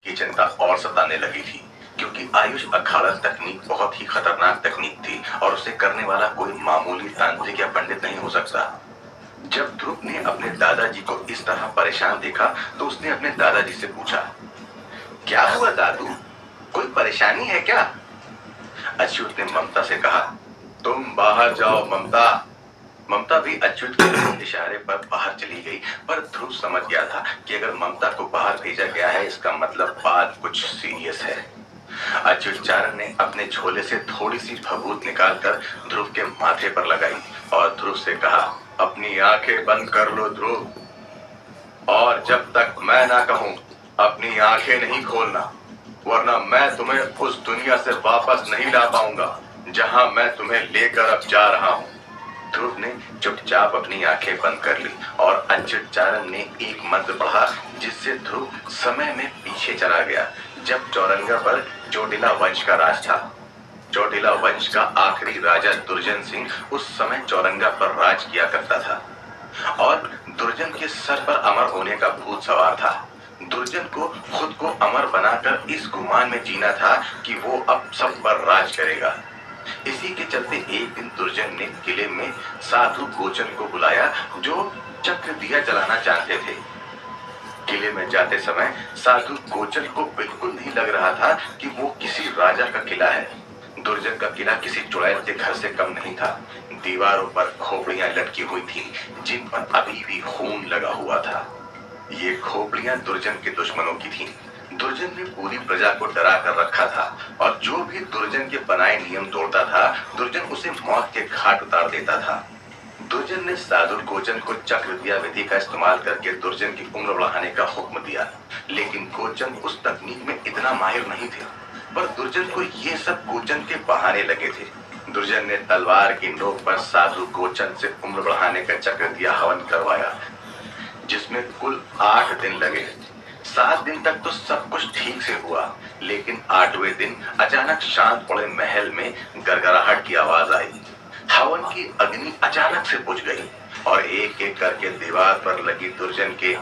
की चिंता और सताने लगी थी, क्योंकि आयुष अखाड़ा तकनीक बहुत ही खतरनाक तकनीक थी और उसे करने वाला कोई मामूली तांत्रिक या पंडित नहीं हो सकता। जब ध्रुव ने अपने दादाजी को इस तरह परेशान देखा तो उसने अपने दादाजी से पूछा, क्या हुआ दादू, कोई परेशानी है क्या? अच्युत ने ममता से कहा, तुम बाहर जाओ ममता। ममता भी अच्युत के इशारे पर बाहर चली गई, पर ध्रुव समझ गया था कि अगर ममता को बाहर भेजा गया है इसका मतलब बात कुछ सीरियस है। अच्युत चारण ने अपने झोले से थोड़ी सी भभूत निकालकर ध्रुव के माथे पर लगाई और ध्रुव से कहा, अपनी आंखें बंद कर लो ध्रुव, और जब तक मैं ना कहूं अपनी आंखें नहीं खोलना, वरना मैं तुम्हें उस दुनिया से वापस नहीं ला पाऊंगा जहां मैं तुम्हें लेकर अब जा रहा हूं। ध्रुव ने चुपचाप अपनी आंखें बंद कर ली और अच्युत चारण ने एक मंत्र पढ़ा जिससे ध्रुव समय में पीछे चला गया, जब चौरंगा पर चोटिला वंश का राज था। चोटिला वंश का आखिरी राजा दुर्जन सिंह उस समय चौरंगा पर राज किया करता था और दुर्जन के सर पर अमर होने का भूत सवार था। दुर्जन को खुद को अमर बनाकर इस गुमान में जीना था कि वो अब सब पर राज करेगा। इसी के चलते एक दिन दुर्जन ने किले में साधु गोचन को बुलाया जो चक्र दिया जलाना चाहते थे। किले में जाते समय साधु गोचन को बिल्कुल नहीं लग रहा था कि वो किसी राजा का किला है। दुर्जन का किला किसी चुड़ैल के घर से कम नहीं था। दीवारों पर खोपड़ियां लटकी हुई थी जिन पर अभी भी खून लगा हुआ था। ये खोपड़ियां दुर्जन के दुश्मनों की थीं। दुर्जन ने पूरी प्रजा को डरा कर रखा था और जो भी दुर्जन के बनाए नियम तोड़ता था दुर्जन उसे मौत के घाट उतार देता था। दुर्जन ने साधु गोचन को चक्र दिया विधि का इस्तेमाल करके दुर्जन की उम्र बढ़ाने का हुक्म दिया, लेकिन गोचन उस तकनीक में इतना माहिर नहीं थे। पर दुर्जन को ये सब गोचन के बहाने लगे थे। दुर्जन ने तलवार की नोक पर साधु गोचन से उम्र बढ़ाने का चक्र दिया हवन करवाया, जिसमें कुल 8 दिन लगे। 7 दिन तक तो सब कुछ ठीक से हुआ, लेकिन 8वें दिन अचानक शांत पड़े महल में गड़गड़ाहट की आवाज आई। हवन की अग्नि अचानक से बुझ गई और एक एक करके दीवार पर लगी दुर्जन के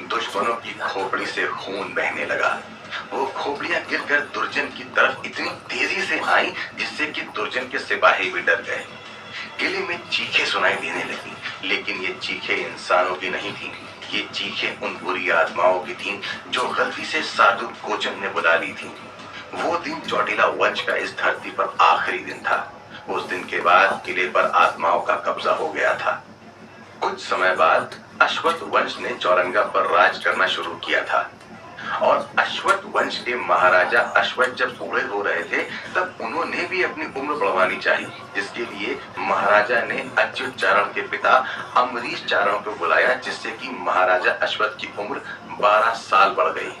दुश्मनों की खोपड़ी से खून बहने लगा। वो खोपड़ियां गिरकर दुर्जन की तरफ इतनी तेजी से आई जिससे कि दुर्जन के सिपाही भी डर गए। किले में चीखें सुनाई देने लगी, लेकिन ये चीखें इंसानों की नहीं थीं। ये चीखें उन बुरी आत्माओं की थीं जो गलती से साधु गोचन ने बुला ली थीं। वो दिन चोटिला वंश का इस धरती पर आखिरी दिन था। उस दिन के बाद किले पर आत्माओं का कब्जा हो गया था। कुछ समय बाद अश्वत्थ वंश ने चौरंगा पर राज करना शुरू किया था और अश्वत्थ वंश के महाराजा अश्वत्थ जब बूढ़े हो रहे थे तब उन्होंने भी अपनी उम्र बढ़वानी चाहिए, जिसके लिए महाराजा ने अच्युत चारण के पिता अमरीश चारण को बुलाया, जिससे कि महाराजा अश्वत्थ की उम्र 12 साल बढ़ गई।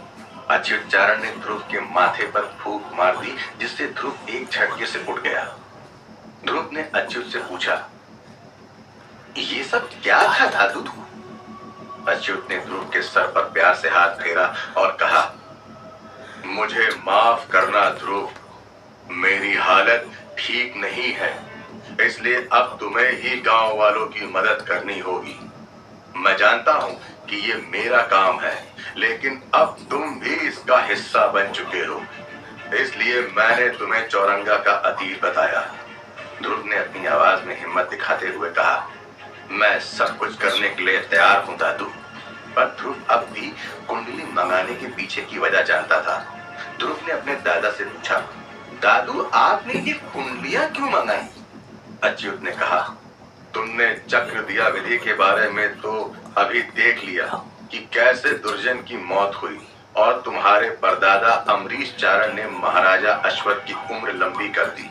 अच्युत चारण ने ध्रुव के माथे पर फूंक मार दी जिससे ध्रुव एक झटके से उठ गया। ध्रुव ने अच्युत से पूछा, ये सब क्या था दादू? अच्युत ने ध्रुव के सर पर प्यार से हाथ फेरा और कहा, मुझे माफ करना ध्रुव, मेरी हालत ठीक नहीं है, इसलिए अब तुम्हें ही गांव वालों की मदद करनी होगी। मैं जानता हूं कि ये मेरा काम है, लेकिन अब तुम भी इसका हिस्सा बन चुके हो, इसलिए मैंने तुम्हें चौरंगा का अतीत बताया। ध्रुव ने अपनी आवाज में हिम्मत दिखाते हुए कहा, मैं सब कुछ करने के लिए तैयार हूं दादू। पर ध्रुव अब भी कुंडली मंगाने के पीछे की वजह जानता था। ध्रुव ने अपने दादा से पूछा, दादू आपने ये कुंडलियां क्यों मंगाई? अच्युत ने कहा, तुमने चक्र दिया विधि के बारे में तो अभी देख लिया कि कैसे दुर्जन की मौत हुई और तुम्हारे परदादा अमरीश चारण ने महाराजा अश्वत्थ की उम्र लंबी कर दी।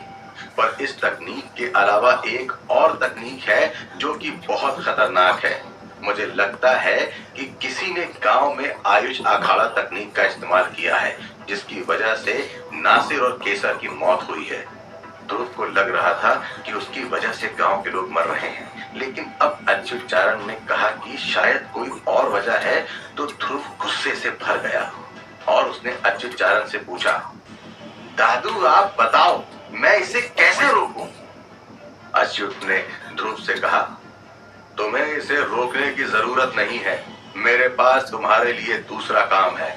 पर इस तकनीक के अलावा एक और तकनीक है जो कि बहुत खतरनाक है। मुझे लगता है कि किसी ने गांव में आयुष अखाड़ा तकनीक का इस्तेमाल किया है, जिसकी वजह से नासिर और केसर की मौत हुई है। ध्रुव को लग रहा था कि उसकी वजह से गांव के लोग मर रहे हैं, लेकिन अब अच्युत चारण ने कहा कि शायद कोई और वजह है, तो ध्रुव गुस्से से भर गया और उसने अच्युत चारण से पूछा, दादू आप बताओ मैं इसे कैसे रोकूं? अच्युत ने ध्रुव से कहा, तुम्हें इसे रोकने की जरूरत नहीं है, मेरे पास तुम्हारे लिए दूसरा काम है।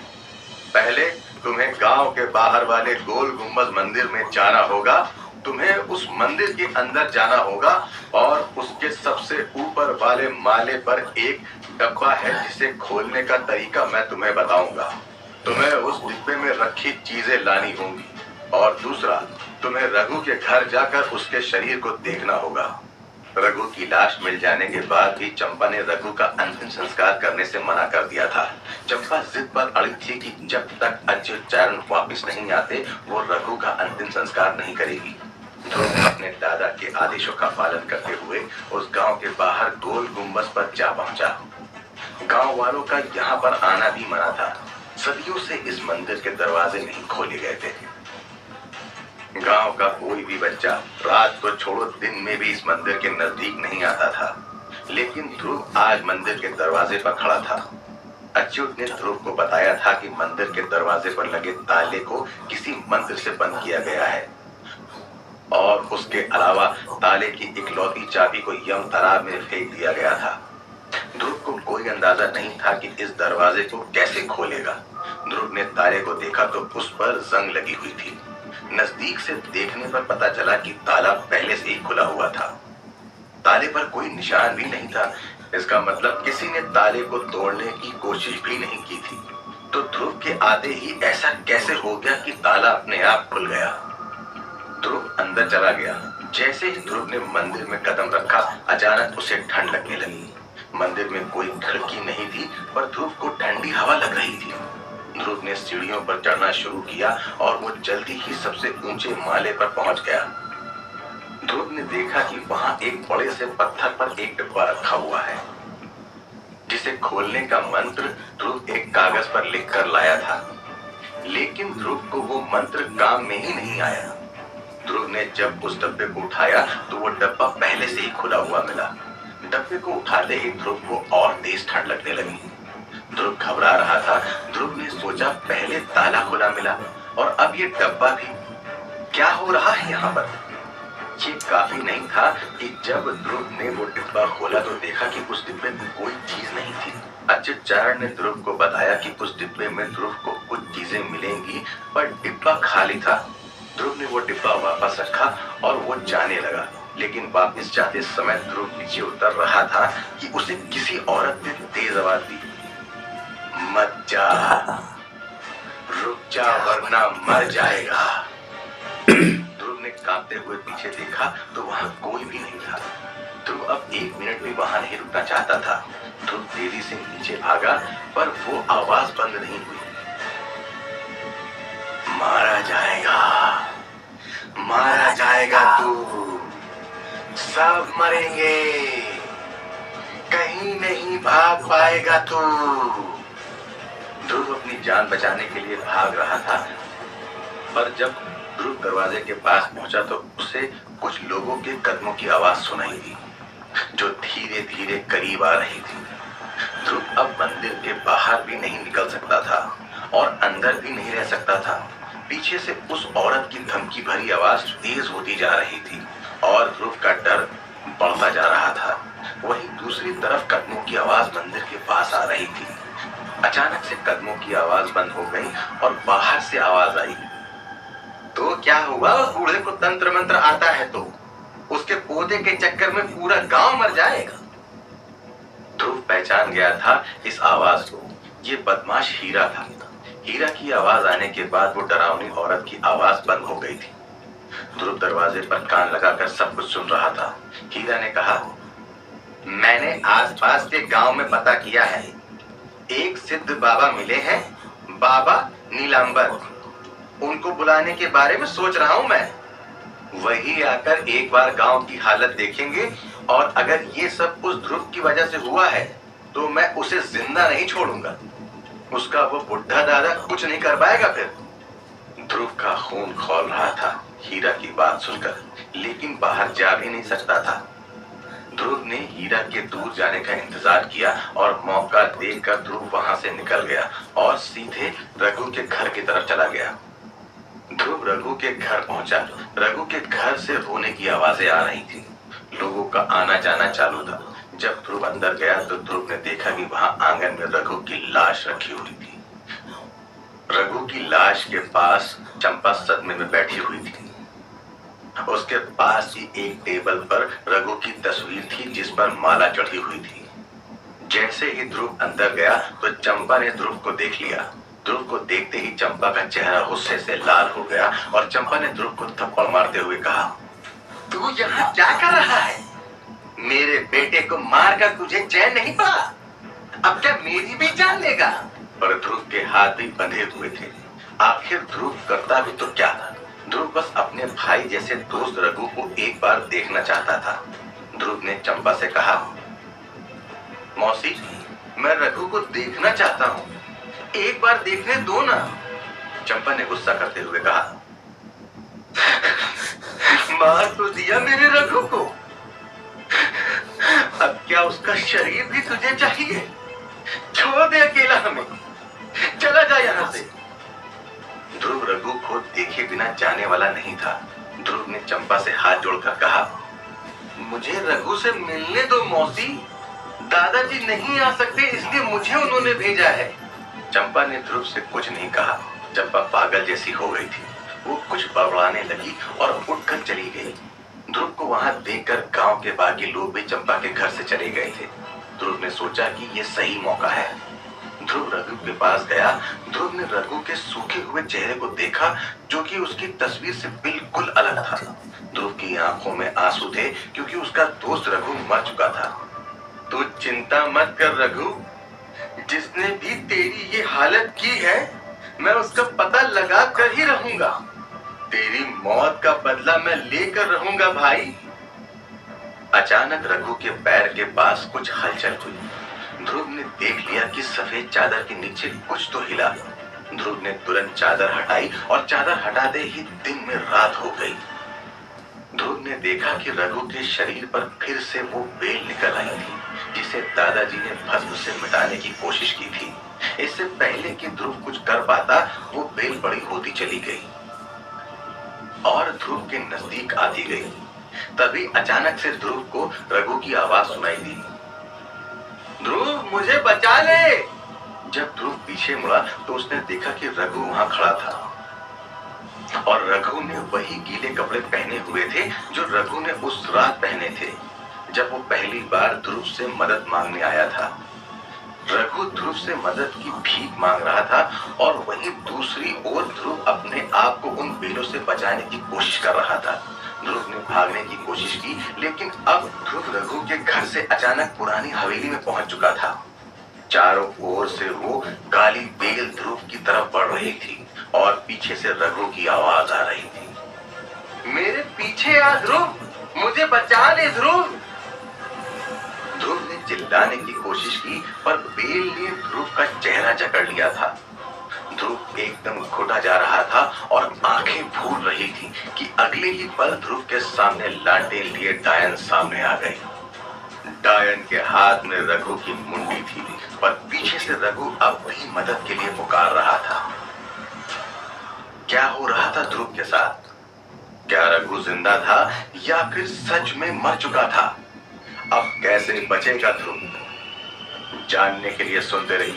पहले तुम्हें गांव के बाहर वाले गोल गुंबद मंदिर में जाना होगा। तुम्हें उस मंदिर के अंदर जाना होगा और उसके सबसे ऊपर वाले माले पर एक डब्बा है जिसे खोलने का तरीका मैं तुम्हें बताऊंगा। तुम्हें उस डिब्बे में रखी चीजें लानी होंगी। और दूसरा, तुम्हें रघु के घर जाकर उसके शरीर को देखना होगा। रघु की लाश मिल जाने के बाद भी चंपा ने रघु का अंतिम संस्कार करने से मना कर दिया था। चंपा जिद पर अड़ी थी कि जब तक अच्युतचारण वापस नहीं आते वो रघु का अंतिम संस्कार नहीं करेगी। ध्रुव अपने दादा के आदेशों का पालन करते हुए उस गांव के बाहर गोल गुंबद पर जा पहुंचा। गांव वालों का यहाँ पर आना भी मना था। सदियों से इस मंदिर के दरवाजे नहीं खोले गए थे। गांव का कोई भी बच्चा रात को छोड़ो दिन में भी इस मंदिर के नजदीक नहीं आता था। लेकिन ध्रुव आज मंदिर के दरवाजे पर खड़ा था। अच्युत ने ध्रुव को बताया था कि मंदिर के दरवाजे पर लगे ताले को किसी मंत्र से बंद किया गया है और उसके अलावा ताले की इकलौती चाबी को यम तालाब में फेंक दिया गया था। ध्रुव को कोई अंदाजा नहीं था कि इस दरवाजे को कैसे खोलेगा। ध्रुव ने ताले को देखा तो उस पर जंग लगी हुई थी। नजदीक से देखने पर पता चला कि ताला पहले से ही खुला हुआ था। ताले पर कोई निशान भी नहीं था। इसका मतलब किसी ने ताले को तोड़ने की कोशिश भी नहीं की थी। तो ध्रुव के आते ही ऐसा कैसे हो गया कि ताला अपने आप खुल गया। ध्रुव अंदर चला गया। जैसे ही ध्रुव ने मंदिर में कदम रखा अचानक उसे ठंड लगने लगी। मंदिर में कोई खिड़की नहीं थी पर ध्रुव को ठंडी हवा लग रही थी। ध्रुव ने सीढ़ियों पर चढ़ना शुरू किया और वो जल्दी ही सबसे ऊंचे माले पर पहुंच गया। ध्रुव ने देखा कि वहां एक बड़े से पत्थर पर एक डिब्बा रखा हुआ है जिसे खोलने का मंत्र ध्रुव एक कागज पर लिखकर लाया था। लेकिन ध्रुव को वो मंत्र काम में ही नहीं आया। ध्रुव ने जब उस डब्बे को उठाया तो वो डब्बा पहले से ही खुला हुआ मिला। डब्बे को उठाते ही ध्रुव को और तेज ठंड लगने लगी। ध्रुव घबरा रहा था। ध्रुव ने सोचा पहले ताला खुला मिला और अब ये डब्बा भी। क्या हो रहा है यहाँ पर? ये काफी नहीं था कि जब ध्रुव ने वो डिब्बा खोला तो देखा कि उस डिब्बे में कोई चीज नहीं थी। अच्युतचारण ने ध्रुव को बताया कि उस डिब्बे में ध्रुव को कुछ चीजें मिलेंगी पर डिब्बा खाली था। ध्रुव ने वो डिब्बा वापस रखा और वो जाने लगा। लेकिन वापस जाते समय ध्रुव नीचे उतर रहा था कि उसे किसी औरत ने तेज आवाज दी, मत जा, रुक जा वरना मर जाएगा। ध्रुव ने कांपते हुए पीछे देखा तो वहां कोई भी नहीं था। ध्रुव अब 1 मिनट भी वहां नहीं रुकना चाहता था। ध्रुव तेजी से नीचे भागा पर वो आवाज बंद नहीं हुई। मारा जाएगा तू, सब मरेंगे, कहीं नहीं भाग पाएगा तू। ध्रुव अपनी जान बचाने के लिए भाग रहा था पर जब ध्रुव दरवाजे के पास पहुंचा तो उसे कुछ लोगों के कदमों की आवाज सुनाई दी जो धीरे धीरे करीब आ रही थी। ध्रुव अब मंदिर के बाहर भी नहीं निकल सकता था और अंदर भी नहीं रह सकता था। पीछे से उस औरत की धमकी भरी आवाज तेज होती जा रही थी और ध्रुव का डर बढ़ता जा रहा था। वहीं दूसरी तरफ कदमों की आवाज मंदिर के पास आ रही थी। अचानक से कदमों की आवाज बंद हो गई और बाहर से आवाज आई, तो क्या हुआ? उस बूढ़े को तंत्र मंत्र आता है तो उसके पोते के चक्कर में पूरा गांव मर जाएगा। ध्रुव पहचान गया था इस आवाज को। ये बदमाश हीरा था। हीरा की आवाज आने के बाद वो डरावनी औरत की आवाज बंद हो गई थी। ध्रुव दरवाजे पर कान लगाकर सब कुछ सुन रहा था। हीरा ने कहा, मैंने आसपास के गांव में पता किया है। एक सिद्ध बाबा मिले हैं, बाबा नीलांबर। उनको बुलाने के बारे में सोच रहा हूं मैं। वही आकर एक बार गांव की हालत देखेंगे और अगर ये सब उस ध्रुव की वजह से हुआ है तो मैं उसे जिंदा नहीं छोड़ूंगा। उसका वो बुढ़ा दादा कुछ नहीं कर पाएगा फिर। ध्रुव का खून खौल रहा था हीरा की बात सुनकर, लेकिन बाहर जा भी नहीं सकता था। ध्रुव ने हीरा के दूर जाने का इंतजार किया और मौका देखकर ध्रुव वहां से निकल गया और सीधे रघु के घर की तरफ चला गया। ध्रुव रघु के घर पहुंचा। रघु के घर से रोने की आवाजें आ रही थी। लोगों का आना जाना चालू था। जब ध्रुव अंदर गया तो ध्रुव ने देखा कि वहां आंगन में रघु की लाश रखी हुई थी। रघु की लाश के पास चंपा सदमे में बैठी हुई थी। उसके पास ही एक टेबल पर रघु की तस्वीर थी जिस पर माला चढ़ी हुई थी। जैसे ही ध्रुव अंदर गया तो चंपा ने ध्रुव को देख लिया। ध्रुव को देखते ही चंपा का चेहरा गुस्से से लाल हो गया और चंपा ने ध्रुव को थप्पड़ मारते हुए कहा, तू यहाँ क्या कर रहा है? मेरे बेटे को मारकर तुझे चैन नहीं पड़ा? अब क्या मेरी भी जान लेगा? पर ध्रुव के हाथ भी बंधे हुए थे। आखिर ध्रुव करता भी तो क्या था? ध्रुव बस अपने भाई जैसे दोस्त रघु को एक बार देखना चाहता था। ध्रुव ने चंपा से कहा, मौसी, मैं रघु को देखना चाहता हूँ, एक बार देखने दो ना। चंपा ने गुस्सा करते हुए कहा, मार तो दिया मेरे रघु को, अब क्या उसका शरीर भी तुझे चाहिए? छोड़ दे अकेला हमें, चला जा यहाँ से। ध्रुव रघु को देखे बिना जाने वाला नहीं था। ध्रुव ने चंपा से हाथ जोड़कर कहा, मुझे रघु से मिलने दो मौसी, दादाजी नहीं आ सकते इसलिए मुझे उन्होंने भेजा है। चंपा ने ध्रुव से कुछ नहीं कहा। चंपा पागल जैसी हो गई थी। वो कुछ बड़बड़ाने लगी और उठकर चली गई। ध्रुव को वहां देखकर गांव के बाकी लोग भी चंपा के घर से चले गए थे। ध्रुव ने सोचा कि ये सही मौका है। ध्रुव रघु के पास गया। ध्रुव ने रघु के सूखे हुए चेहरे को देखा जो कि उसकी तस्वीर से बिल्कुल अलग था। ध्रुव की आंखों में आंसू थे क्योंकि उसका दोस्त रघु मर चुका था। तू चिंता मत कर रघु, जिसने भी तेरी ये हालत की है मैं उसका पता लगा कर ही रहूंगा। तेरी मौत का बदला मैं लेकर रहूंगा भाई। अचानक रघु के पैर के पास कुछ हलचल हुई। ध्रुव ने देख लिया कि सफेद चादर के नीचे कुछ तो हिला। ध्रुव ने तुरंत चादर हटाई और चादर हटाते ही दिन में रात हो गई। ध्रुव ने देखा कि रघु के शरीर पर फिर से वो बेल निकल आई थी जिसे दादाजी ने भस्म से मिटाने की कोशिश की थी। इससे पहले कि ध्रुव कुछ कर पाता वो बेल बड़ी होती चली गई और ध्रुव के नजदीक आती गई। तभी अचानक से ध्रुव को रघु की आवाज सुनाई दी, ध्रुव मुझे बचा ले। जब ध्रुव पीछे मुड़ा तो उसने देखा कि रघु वहां खड़ा था और रघु ने वही गीले कपड़े पहने हुए थे जो रघु ने उस रात पहने थे जब वो पहली बार ध्रुव से मदद मांगने आया था। रघु ध्रुव से मदद की भीख मांग रहा था और वहीं दूसरी ओर ध्रुव अपने आप को उन बेलों से बचाने की कोशिश कर रहा था। ध्रुव ने भागने की कोशिश की लेकिन अब ध्रुव रघु के घर से अचानक पुरानी हवेली में पहुंच चुका था। चारों ओर से वो काली बेल ध्रुव की तरफ बढ़ रही थी और पीछे से रघु की आवाज आ रही थी, मेरे पीछे आ ध्रुव, मुझे बचा ले ध्रुव। ध्रुव ने चिल्लाने की कोशिश की पर बेल ने ध्रुव का चेहरा जकड़ लिया था। ध्रुव एकदम घुटा जा रहा था और आंखें भूल रही थी कि अगले ही पल ध्रुव के सामने लाटें लिए डायन सामने आ गई। डायन के हाथ में रघु की मुंडी थी पर पीछे से रघु अब भी मदद के लिए पुकार रहा था। क्या हो रहा था ध्रुव के साथ? क्या रघु जिंदा था या फिर सच में मर चुका था? अब कैसे बचेगा ध्रुव? जानने के लिए सुनते रहिए